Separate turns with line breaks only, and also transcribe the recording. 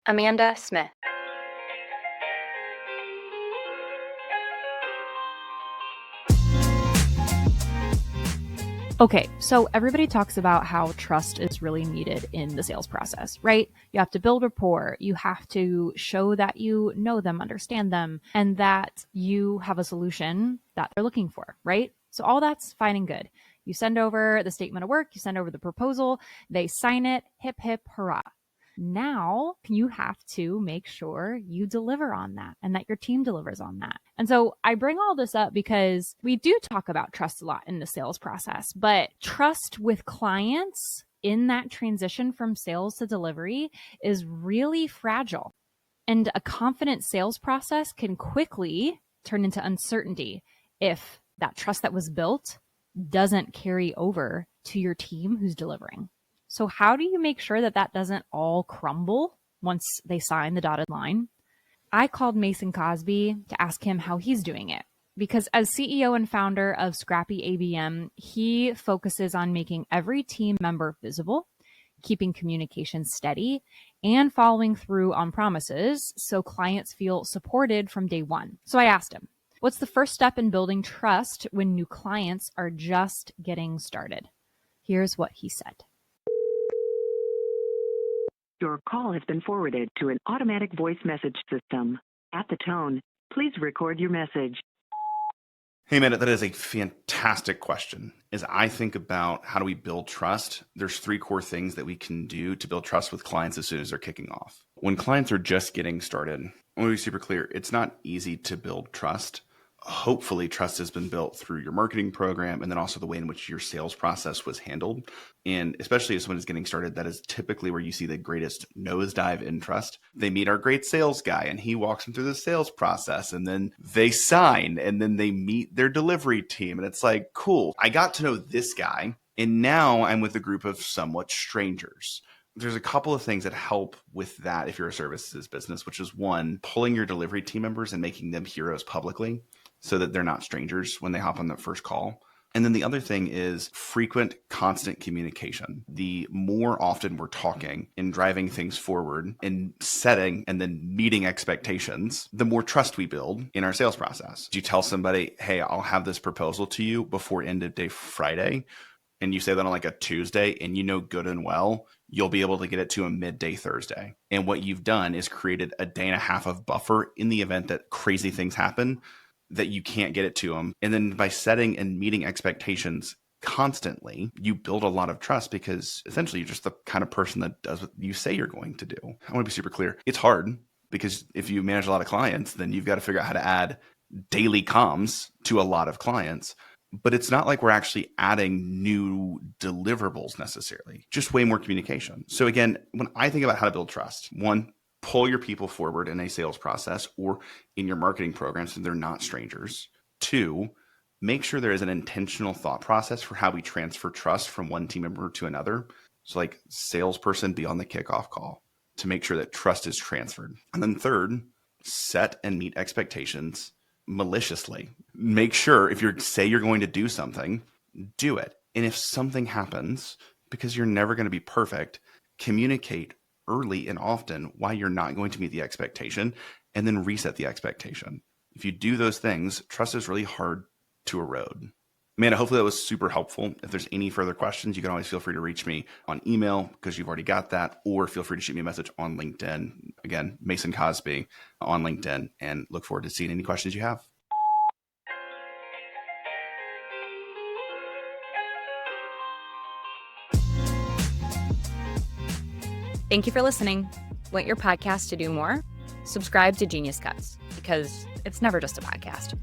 Amanda Smith.
Okay, so everybody talks about how trust is really needed in the sales process, right? You have to build rapport. You have to show that you know them, understand them, and that you have a solution that they're looking for, right? So all that's fine and good. You send over the statement of work, you send over the proposal, they sign it, hip, hip, hurrah. Now you have to make sure you deliver on that and that your team delivers on that. And so I bring all this up because we do talk about trust a lot in the sales process, but trust with clients in that transition from sales to delivery is really fragile. And a confident sales process can quickly turn into uncertainty if that trust that was built doesn't carry over to your team who's delivering. So how do you make sure that that doesn't all crumble once they sign the dotted line? I called Mason Cosby to ask him how he's doing it. Because as CEO and founder of Scrappy ABM, he focuses on making every team member visible, keeping communication steady, and following through on promises so clients feel supported from day one. So I asked him, what's the first step in building trust when new clients are just getting started? Here's what he said.
Your call has been forwarded to an automatic voice message system. At the tone, please record your message.
Hey, Amanda, that is a fantastic question. As I think about how do we build trust, there's 3 core things that we can do to build trust with clients as soon as they're kicking off. When clients are just getting started, I want to be super clear, it's not easy to build trust. Hopefully, trust has been built through your marketing program and then also the way in which your sales process was handled. And especially as someone is getting started, that is typically where you see the greatest nosedive in trust. They meet our great sales guy and he walks them through the sales process and then they sign and then they meet their delivery team. And it's like, cool, I got to know this guy and now I'm with a group of somewhat strangers. There's a couple of things that help with that if you're a services business, which is one, pulling your delivery team members and making them heroes publicly, so that they're not strangers when they hop on that first call. And then the other thing is frequent, constant communication. The more often we're talking and driving things forward and setting and then meeting expectations, the more trust we build in our sales process. Do you tell somebody, hey, I'll have this proposal to you before end of day Friday, and you say that on like a Tuesday and you know good and well, you'll be able to get it to a midday Thursday. And what you've done is created a day and a half of buffer in the event that crazy things happen that you can't get it to them. And then by setting and meeting expectations constantly, you build a lot of trust because essentially you're just the kind of person that does what you say you're going to do. I want to be super clear. It's hard because if you manage a lot of clients, then you've got to figure out how to add daily comms to a lot of clients. But it's not like we're actually adding new deliverables necessarily, just way more communication. So again, when I think about how to build trust, one, pull your people forward in a sales process or in your marketing program so they're not strangers. 2, make sure there is an intentional thought process for how we transfer trust from one team member to another. So like salesperson be on the kickoff call to make sure that trust is transferred. And then 3rd, set and meet expectations maliciously. Make sure if you say you're going to do something, do it. And if something happens, because you're never going to be perfect, communicate early and often why you're not going to meet the expectation and then reset the expectation. If you do those things, trust is really hard to erode. Amanda, hopefully that was super helpful. If there's any further questions, you can always feel free to reach me on email because you've already got that, or feel free to shoot me a message on LinkedIn. Again, Mason Cosby on LinkedIn, and look forward to seeing any questions you have.
Thank you for listening. Want your podcast to do more? Subscribe to Genius Cuts because it's never just a podcast.